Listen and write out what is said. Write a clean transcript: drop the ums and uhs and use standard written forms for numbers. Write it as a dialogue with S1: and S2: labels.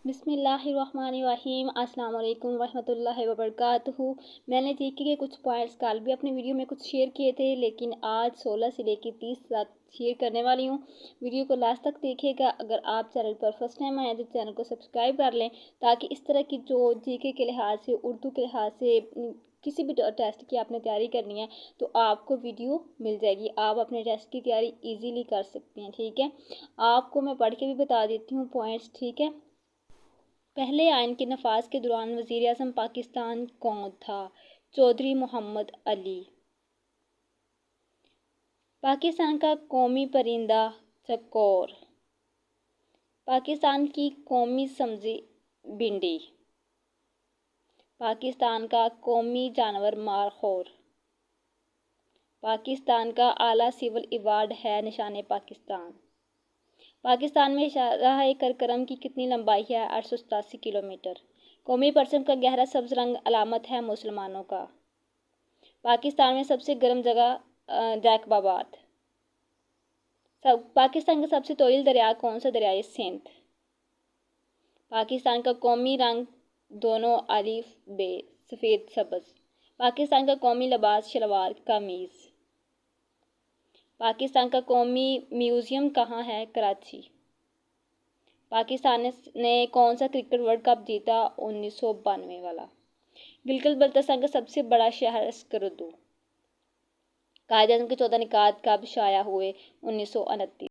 S1: بسم اللہ الرحمن الرحیم۔ السلام علیکم ورحمۃ اللہ وبرکاتہ۔ میں نے جی کے کچھ پوائنٹس کل بھی اپنے ویڈیو میں کچھ شیئر کیے تھے، لیکن آج 16 سے لے کے 30 تک شیئر کرنے والی ہوں۔ ویڈیو کو لاسٹ تک دیکھیے گا۔ اگر آپ چینل پر فرسٹ ٹائم آئے تو چینل کو سبسکرائب کر لیں، تاکہ اس طرح کی جو جی کے لحاظ سے، اردو کے لحاظ سے کسی بھی ٹیسٹ کی آپ نے تیاری کرنی ہے تو آپ کو ویڈیو مل جائے گی۔ آپ اپنے ٹیسٹ کی تیاری ایزیلی کر سکتے ہیں، ٹھیک ہے۔ آپ کو میں پڑھ کے بھی بتا دیتی ہوں پوائنٹس، ٹھیک ہے۔ پہلے آئین کے نفاذ کے دوران وزیر اعظم پاکستان کون تھا؟ چودھری محمد علی۔ پاکستان کا قومی پرندہ چکور۔ پاکستان کی قومی سبزی بھنڈی۔ پاکستان کا قومی جانور مارخور۔ پاکستان کا اعلیٰ سول ایوارڈ ہے نشان پاکستان۔ پاکستان میں راہ کرکرم کی کتنی لمبائی ہے؟ 887 کلومیٹر۔ قومی پرچم کا گہرا سبز رنگ علامت ہے مسلمانوں کا۔ پاکستان میں سب سے گرم جگہ جیکب آباد۔ پاکستان کا سب سے طویل دریا کون سا؟ دریائے سندھ۔ پاکستان کا قومی رنگ دونوں الف ب سفید سبز۔ پاکستان کا قومی لباس شلوار قمیض۔ پاکستان کا قومی میوزیم کہاں ہے؟ کراچی۔ پاکستان نے کون سا کرکٹ ورلڈ کپ جیتا؟ 1992 والا۔ گلگت بلتستان کا سب سے بڑا شہر اسکردو۔ قائد اعظم کے 14 نکات کب شائع ہوئے؟ 1929۔